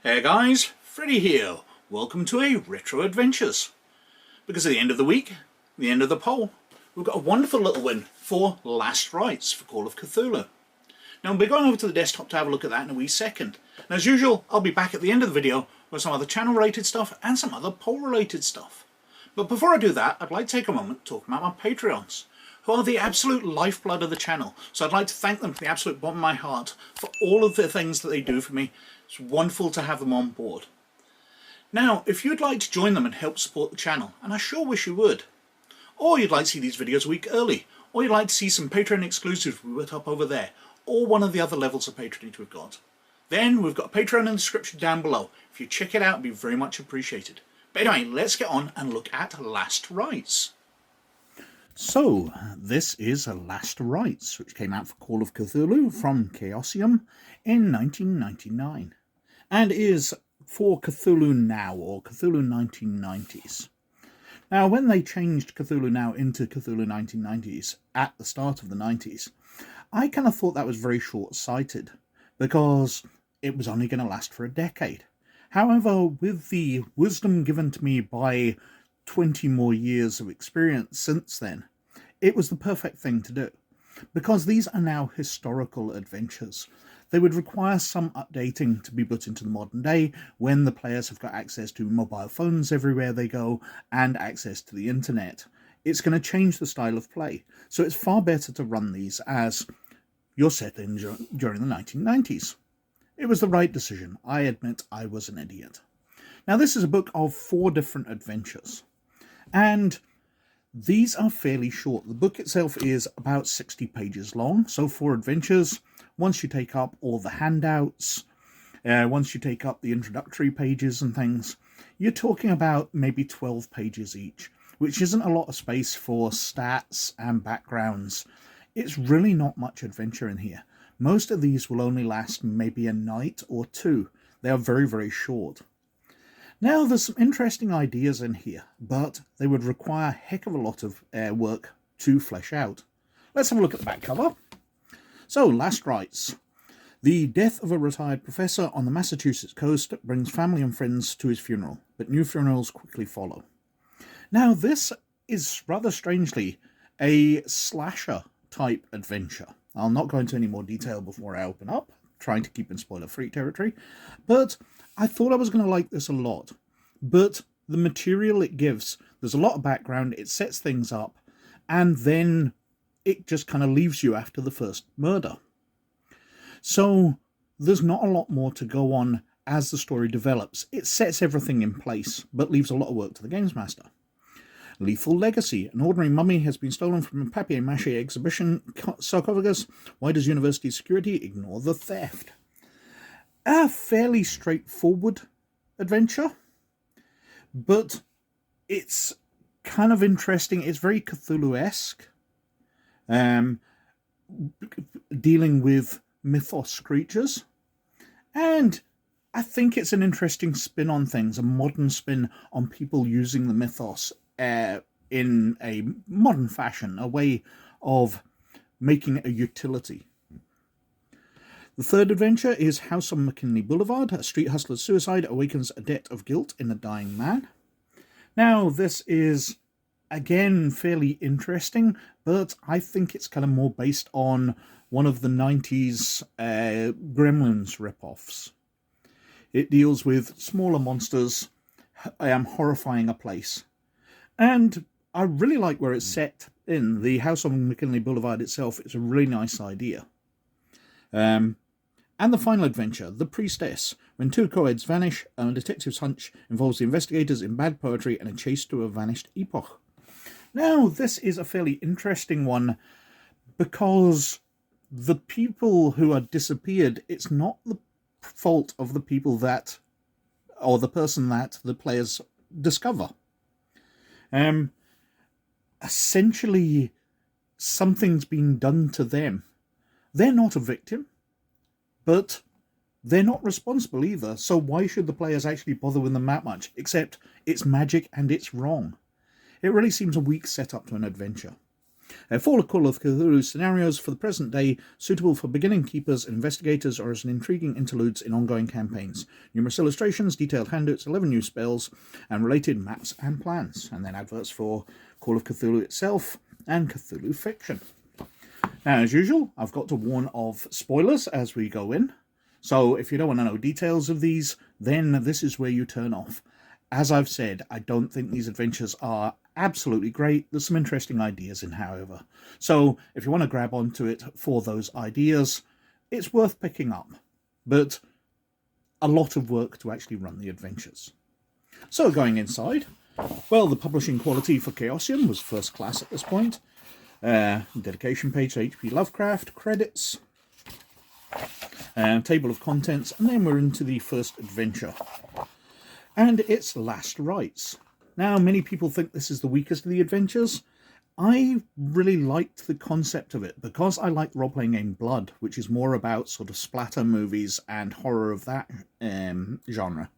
Hey guys, Freddy here. Welcome to a Retro Adventures. Because at the end of the week, the end of the poll, we've got a wonderful little win for Last Rites for Call of Cthulhu. Now we'll be going over to the desktop to have a look at that in a wee second. And as usual, I'll be back at the end of the video with some other channel related stuff and some other poll related stuff. But before I do that, I'd like to take a moment to talk about my Patreons, who are the absolute lifeblood of the channel. So I'd like to thank them from the absolute bottom of my heart for all of the things that they do for me. It's wonderful to have them on board. Now, if you'd like to join them and help support the channel, and I sure wish you would, or you'd like to see these videos a week early, or you'd like to see some Patreon exclusives we put up over there, or one of the other levels of patronage we've got, then we've got a Patreon in the description down below. If you check it out, it'd be very much appreciated. But anyway, let's get on and look at Last Rites. So, this is Last Rites, which came out for Call of Cthulhu from Chaosium in 1999, and is for Cthulhu Now, or Cthulhu 1990s. Now, when they changed Cthulhu Now into Cthulhu 1990s at the start of the 90s, I kind of thought that was very short-sighted, because it was only going to last for a decade. However, with the wisdom given to me by 20 more years of experience since then, it was the perfect thing to do. Because these are now historical adventures, they would require some updating to be put into the modern day when the players have got access to mobile phones everywhere they go and access to the internet. It's going to change the style of play, so it's far better to run these as you're set in during the 1990s. It was the right decision. I admit I was an idiot. Now, this is a book of 4 different adventures, and these are fairly short. The book itself is about 60 pages long, so 4 adventures. Once you take up all the handouts, once you take up the introductory pages and things, you're talking about maybe 12 pages each, which isn't a lot of space for stats and backgrounds. It's really not much adventure in here. Most of these will only last maybe a night or 2. They are very, very short. Now, there's some interesting ideas in here, but they would require a heck of a lot of work to flesh out. Let's have a look at the back cover. So, Last Rites. The death of a retired professor on the Massachusetts coast brings family and friends to his funeral, but new funerals quickly follow. Now, this is rather strangely a slasher-type adventure. I'll not go into any more detail before I open up, trying to keep in spoiler-free territory, but I thought I was going to like this a lot. But the material it gives, there's a lot of background, it sets things up, and then it just kind of leaves you after the first murder. So there's not a lot more to go on as the story develops. It sets everything in place, but leaves a lot of work to the games master. Lethal Legacy. An ordinary mummy has been stolen from a papier-mâché exhibition sarcophagus. Why does university security ignore the theft? A fairly straightforward adventure, but it's kind of interesting. It's very Cthulhu-esque, dealing with mythos creatures, and I think it's an interesting spin on things, a modern spin on people using the mythos in a modern fashion, a way of making it a utility. The third adventure is House on McKinley Boulevard. A street hustler's suicide awakens a debt of guilt in a dying man. Now, this is, again, fairly interesting, but I think it's kind of more based on one of the 90s Gremlins ripoffs. It deals with smaller monsters horrifying a place. And I really like where it's set in. The House on McKinley Boulevard itself is a really nice idea. And the final adventure, The Priestess. When 2 co-eds vanish, a detective's hunch involves the investigators in bad poetry and a chase to a vanished epoch. Now, this is a fairly interesting one, because the people who are disappeared, it's not the fault of the people that, or the person that the players discover. Essentially, something's been done to them. They're not a victim, but they're not responsible either, so why should the players actually bother with them that much, except it's magic and it's wrong. It really seems a weak setup to an adventure. Four Call of Cthulhu scenarios for the present day, suitable for beginning keepers, investigators, or as an intriguing interludes in ongoing campaigns. Numerous illustrations, detailed handouts, 11 new spells, and related maps and plans. And then adverts for Call of Cthulhu itself and Cthulhu fiction. Now, as usual, I've got to warn of spoilers as we go in. So if you don't want to know details of these, then this is where you turn off. As I've said, I don't think these adventures are absolutely great. There's some interesting ideas in, however. So if you want to grab onto it for those ideas, it's worth picking up. But a lot of work to actually run the adventures. So going inside, well, the publishing quality for Chaosium was first class at this point. Dedication page to H.P. Lovecraft, credits, table of contents, and then we're into the first adventure. And it's Last Rites. Now, many people think this is the weakest of the adventures. I really liked the concept of it because I like the role-playing game Blood, which is more about sort of splatter movies and horror of that genre,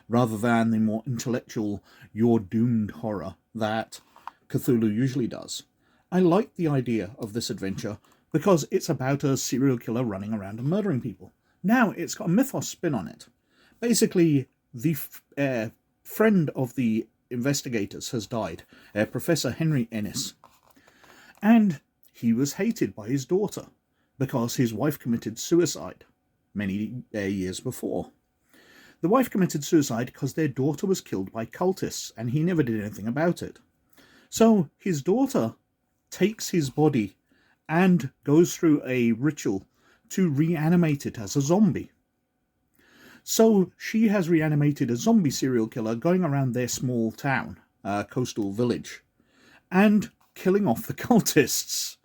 rather than the more intellectual, you're doomed horror that Cthulhu usually does. I like the idea of this adventure because it's about a serial killer running around and murdering people. Now, it's got a mythos spin on it. Basically, the friend of the investigators has died, Professor Henry Ennis. And he was hated by his daughter because his wife committed suicide many years before. The wife committed suicide because their daughter was killed by cultists and he never did anything about it. So his daughter takes his body and goes through a ritual to reanimate it as a zombie. So she has reanimated a zombie serial killer going around their small town, coastal village, and killing off the cultists.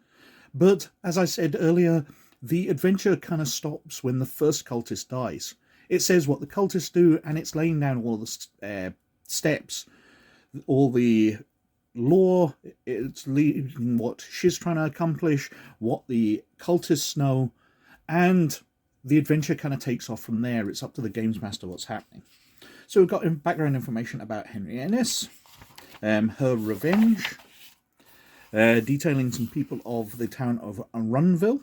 But, as I said earlier, the adventure kind of stops when the first cultist dies. It says what the cultists do, and it's laying down all the steps, all the lore, it's leading what she's trying to accomplish, what the cultists know, and the adventure kind of takes off from there. It's up to the games master what's happening. So we've got background information about Henry Ennis, her revenge, detailing some people of the town of Runville,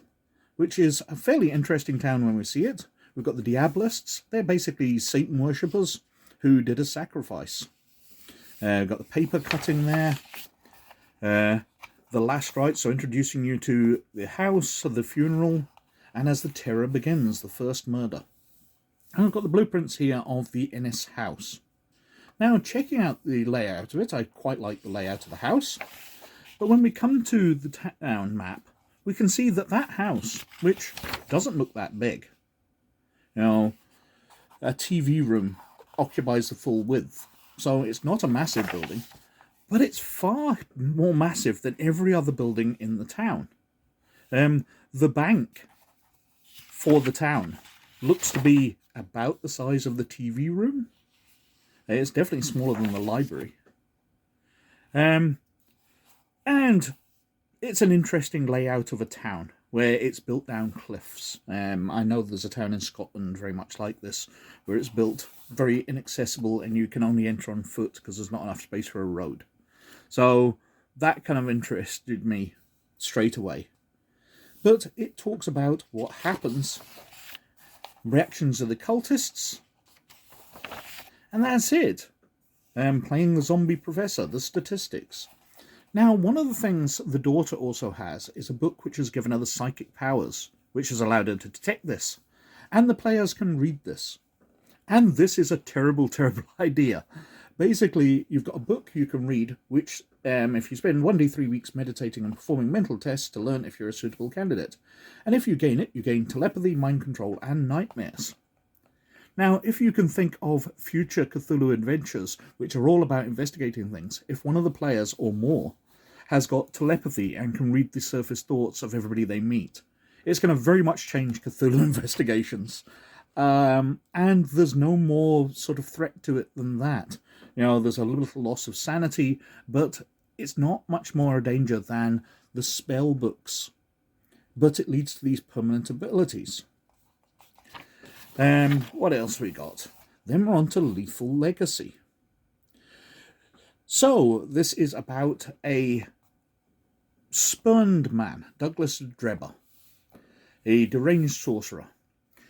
which is a fairly interesting town when we see it. We've got the Diabolists. They're basically Satan worshippers who did a sacrifice. We've got the paper cutting there. The Last Rites, so introducing you to the house, the funeral, and as the terror begins, the first murder. And I've got the blueprints here of the Ennis house. Now, checking out the layout of it, I quite like the layout of the house. But when we come to the town map, we can see that that house, which doesn't look that big, you know, a TV room occupies the full width. So it's not a massive building, but it's far more massive than every other building in the town. The bank for the town looks to be about the size of the TV room. It's definitely smaller than the library. And it's an interesting layout of a town where it's built down cliffs. I know there's a town in Scotland very much like this, where it's built very inaccessible and you can only enter on foot because there's not enough space for a road. So that kind of interested me straight away. But it talks about what happens, reactions of the cultists, and that's it. Playing the zombie professor, the statistics. Now, one of the things the daughter also has is a book which has given her the psychic powers, which has allowed her to detect this. And the players can read this. And this is a terrible, terrible idea. Basically, you've got a book you can read, which, if you spend 1d3 weeks meditating and performing mental tests to learn if you're a suitable candidate. And if you gain it, you gain telepathy, mind control, and nightmares. Now, if you can think of future Cthulhu adventures, which are all about investigating things, if one of the players or more has got telepathy and can read the surface thoughts of everybody they meet, it's going to very much change Cthulhu investigations. And there's no more sort of threat to it than that. You know, there's a little loss of sanity, but it's not much more a danger than the spell books. But it leads to these permanent abilities. What else we got? Then we're on to Lethal Legacy. So, this is about a spurned man, Douglas Drebber, a deranged sorcerer.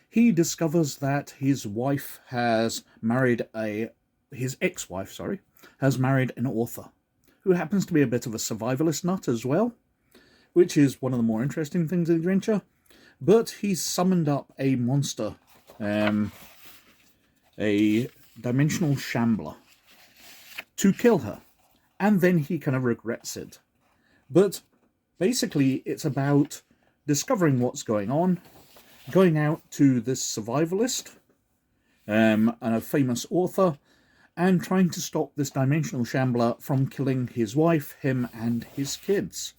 He discovers that his wife has married his ex-wife, has married an author who happens to be a bit of a survivalist nut as well, which is one of the more interesting things in the adventure. But he's summoned up a monster, a dimensional shambler, to kill her, and then he kind of regrets it. But basically it's about discovering what's going on, going out to this survivalist, and a famous author, and trying to stop this dimensional shambler from killing his wife, him, and his kids.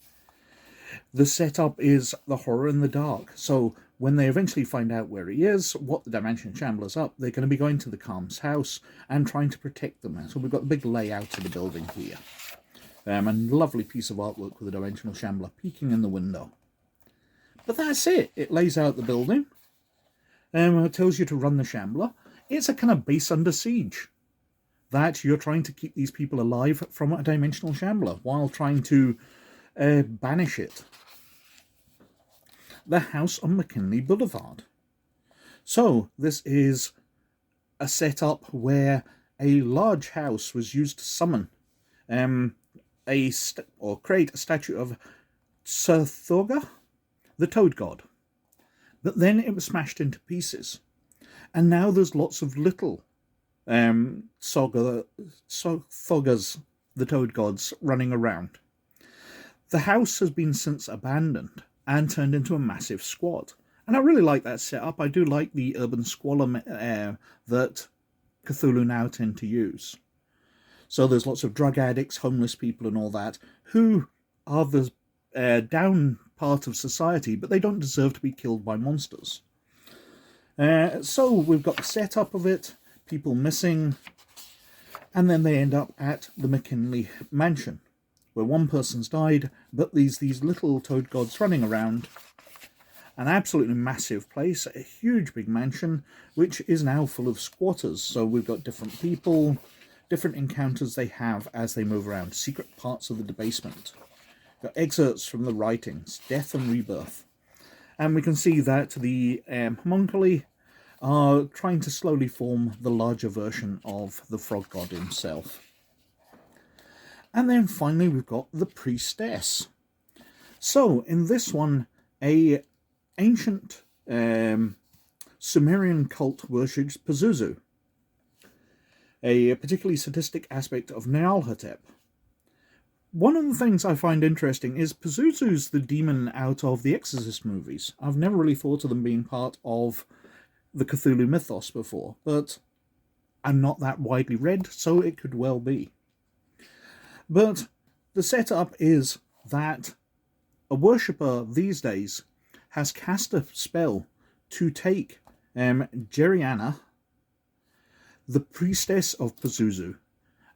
The setup is the horror in the dark, so when they eventually find out where he is, what the dimensional shambler's up, they're going to be going to the Calm's house and trying to protect them. So we've got a big layout of the building here. A lovely piece of artwork with a dimensional shambler peeking in the window. But that's it. It lays out the building. It tells you to run the shambler. It's a kind of base under siege. That you're trying to keep these people alive from a dimensional shambler while trying to banish it. The house on McKinley Boulevard. So this is a setup where a large house was used to summon create a statue of Sir Thorga, the Toad God. But then it was smashed into pieces. And now there's lots of little Thorgas, the Toad Gods, running around. The house has been since abandoned and turned into a massive squad. And I really like that setup. I do like the urban squalor that Cthulhu now tend to use. So there's lots of drug addicts, homeless people and all that, who are the down part of society, but they don't deserve to be killed by monsters. So we've got the setup of it, people missing, and then they end up at the McKinley mansion, where one person's died, but these little toad gods running around. An absolutely massive place, a huge big mansion, which is now full of squatters. So we've got different people, different encounters they have as they move around, secret parts of the basement. Got excerpts from the writings, death and rebirth. And we can see that the homunculi are trying to slowly form the larger version of the frog god himself. And then finally we've got the priestess. So in this one, a ancient Sumerian cult worships Pazuzu, a particularly sadistic aspect of Nyarlathotep. One of the things I find interesting is Pazuzu's the demon out of the Exorcist movies. I've never really thought of them being part of the Cthulhu mythos before, but I'm not that widely read, so it could well be. But the setup is that a worshipper these days has cast a spell to take Geriana, the priestess of Pazuzu,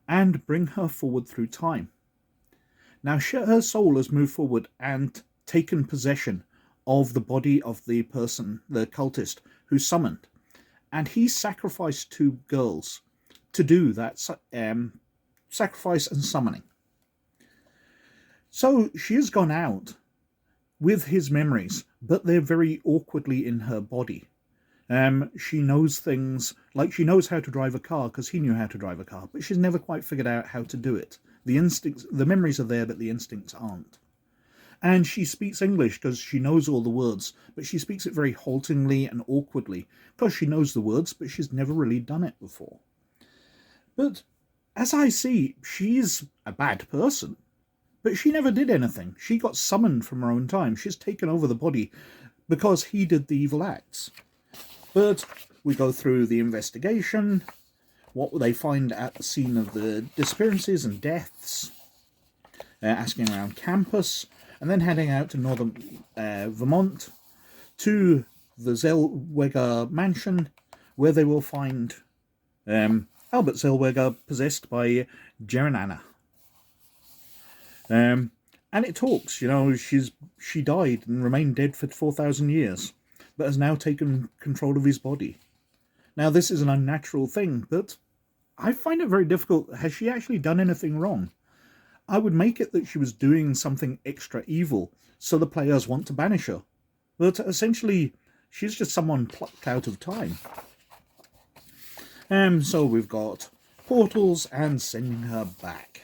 and bring her forward through time. Now her soul has moved forward and taken possession of the body of the person, the cultist, who summoned. And he sacrificed 2 girls to do that sacrifice and summoning. So she has gone out with his memories, but they're very awkwardly in her body. She knows things, like she knows how to drive a car because he knew how to drive a car, but she's never quite figured out how to do it. The instincts, the memories are there, but the instincts aren't. And she speaks English because she knows all the words, but she speaks it very haltingly and awkwardly because she knows the words, but she's never really done it before. But as I see, she's a bad person, but she never did anything. She got summoned from her own time. She's taken over the body because he did the evil acts. But we go through the investigation, what they find at the scene of the disappearances and deaths, asking around campus, and then heading out to northern Vermont to the Zellweger mansion, where they will find Albert Zellweger possessed by Geriana. And it talks, she died and remained dead for 4,000 years, but has now taken control of his body. Now, this is an unnatural thing, but I find it very difficult. Has she actually done anything wrong? I would make it that she was doing something extra evil, so the players want to banish her. But essentially, she's just someone plucked out of time. So we've got portals and sending her back.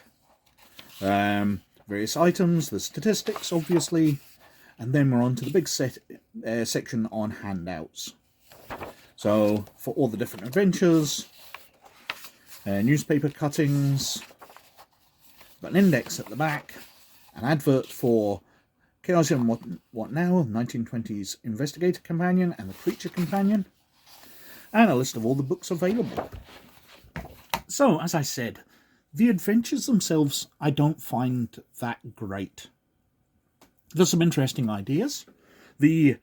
Various items, the statistics, obviously, and then we're on to the big section on handouts. So, for all the different adventures, newspaper cuttings, got an index at the back, an advert for Chaosium What Now, 1920s Investigator Companion and the Creature Companion, and a list of all the books available. So, as I said, the adventures themselves I don't find that great. There's some interesting ideas. The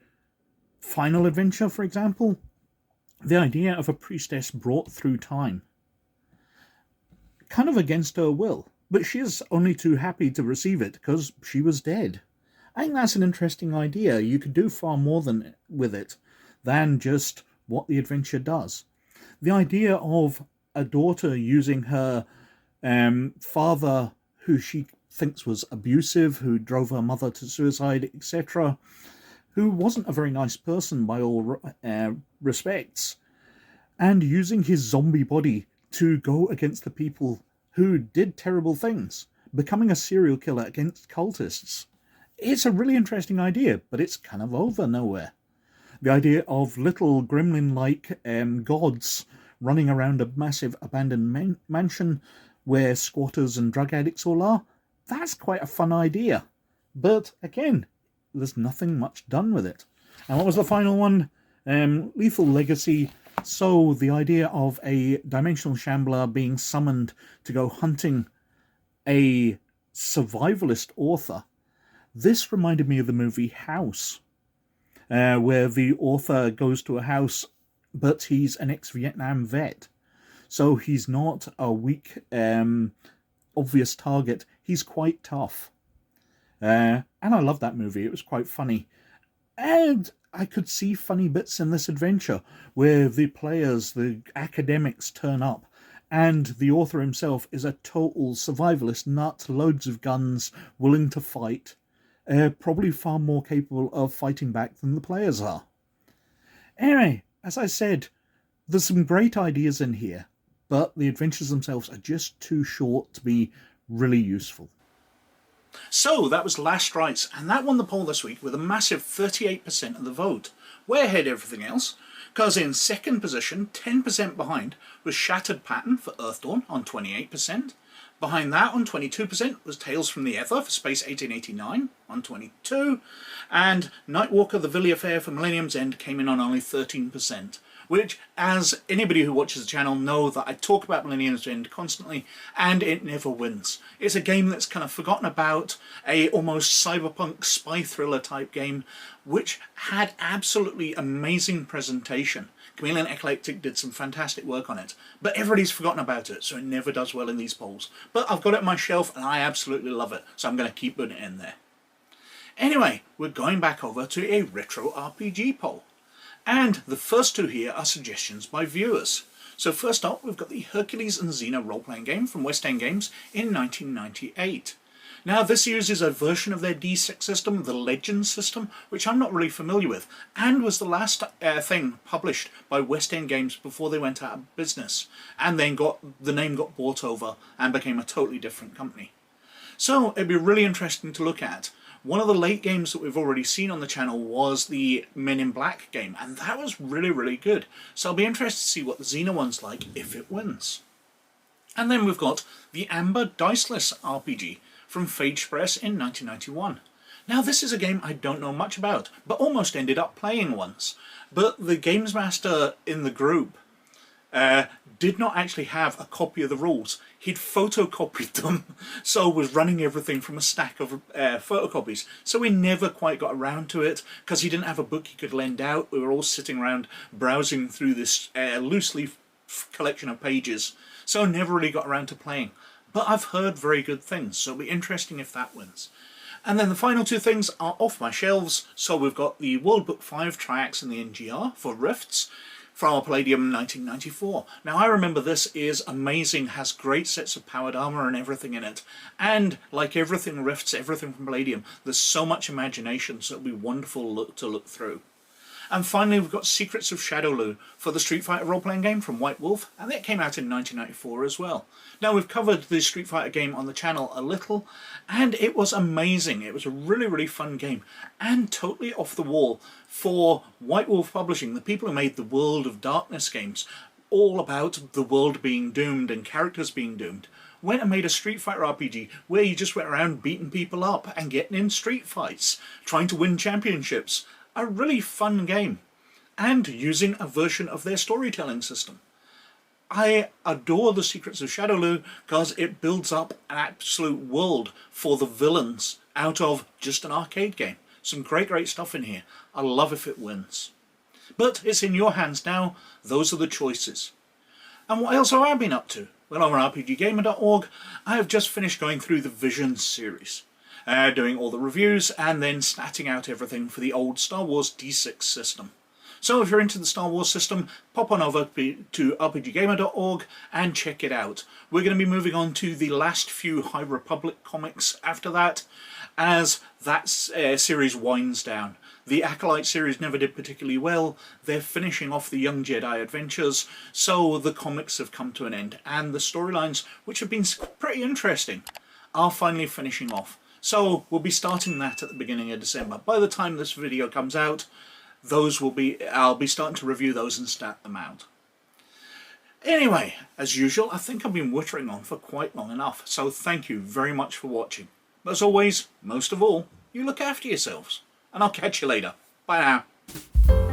final adventure, for example, the idea of a priestess brought through time. Kind of against her will, but she is only too happy to receive it because she was dead. I think that's an interesting idea. You could do far more with it than just what the adventure does. The idea of a daughter using her father, who she thinks was abusive, who drove her mother to suicide, etc., who wasn't a very nice person by all respects, and using his zombie body to go against the people who did terrible things, becoming a serial killer against cultists. It's a really interesting idea, but it's kind of over nowhere. The idea of little gremlin-like gods running around a massive abandoned mansion where squatters and drug addicts all are, that's quite a fun idea. But again, there's nothing much done with it. And what was the final one? Lethal Legacy. So the idea of a dimensional shambler being summoned to go hunting a survivalist author. This reminded me of the movie House, where the author goes to a house, but he's an ex-Vietnam vet. So he's not a weak, obvious target. He's quite tough. And I love that movie. It was quite funny. And I could see funny bits in this adventure where the players, the academics, turn up and the author himself is a total survivalist nut, loads of guns, willing to fight, probably far more capable of fighting back than the players are. Anyway, as I said, there's some great ideas in here, but the adventures themselves are just too short to be really useful. So that was Last Rites, and that won the poll this week with a massive 38% of the vote. Way ahead everything else, because in second position, 10% behind, was Shattered Pattern for Earthdawn on 28%. Behind that on 22% was Tales from the Ether for Space 1889 on 22%, and Nightwalker the Villiers Affair for Millennium's End came in on only 13%. Which, as anybody who watches the channel know that I talk about Millennium's End constantly, and it never wins. It's a game that's kind of forgotten about, a almost cyberpunk spy thriller type game, which had absolutely amazing presentation. Chameleon Eclectic did some fantastic work on it, but everybody's forgotten about it, so it never does well in these polls. But I've got it on my shelf, and I absolutely love it, so I'm going to keep putting it in there. Anyway, we're going back over to a retro RPG poll. And the first two here are suggestions by viewers. So first up, we've got the Hercules and Xena role-playing game from West End Games in 1998. Now, this uses a version of their D6 system, the Legends system, which I'm not really familiar with, and was the last thing published by West End Games before they went out of business, and then the name got bought over and became a totally different company. So it'd be really interesting to look at. One of the late games that we've already seen on the channel was the Men in Black game, and that was really, really good. So I'll be interested to see what the Xena one's like if it wins. And then we've got the Amber Diceless RPG from Phage Press in 1991. Now this is a game I don't know much about, but almost ended up playing once. But the games master in the group did not actually have a copy of the rules. He'd photocopied them, so was running everything from a stack of photocopies. So we never quite got around to it, because he didn't have a book he could lend out. We were all sitting around browsing through this loose-leaf collection of pages, so never really got around to playing. But I've heard very good things, so it'll be interesting if that wins. And then the final two things are off my shelves. So we've got the World Book 5 Triax and the NGR for Rifts, from Palladium 1994. Now I remember this is amazing, has great sets of powered armor and everything in it, and like everything Rifts, everything from Palladium, there's so much imagination, so it'll be wonderful to look through. And finally we've got Secrets of Shadowloo for the Street Fighter role-playing game from White Wolf, and that came out in 1994 as well. Now we've covered the Street Fighter game on the channel a little, and it was amazing. It was a really fun game, and totally off the wall for White Wolf Publishing, the people who made the World of Darkness games, all about the world being doomed and characters being doomed. Went and made a Street Fighter RPG where you just went around beating people up and getting in street fights, trying to win championships. A really fun game, and using a version of their storytelling system. I adore the Secrets of Shadowloo because it builds up an absolute world for the villains out of just an arcade game. Some great stuff in here. I love if it wins. But it's in your hands now. Those are the choices. And what else have I been up to? Well, over rpggamer.org, I have just finished going through the Visions series. Doing all the reviews and then statting out everything for the old Star Wars D6 system. So if you're into the Star Wars system, pop on over to rpggamer.org and check it out. We're going to be moving on to the last few High Republic comics after that, as that series winds down. The Acolyte series never did particularly well. They're finishing off the Young Jedi adventures, so the comics have come to an end, and the storylines, which have been pretty interesting, are finally finishing off. So we'll be starting that at the beginning of December. By the time this video comes out, I'll be starting to review those and stat them out. Anyway, as usual, I think I've been wittering on for quite long enough, so thank you very much for watching. As always, most of all, you look after yourselves, and I'll catch you later. Bye now.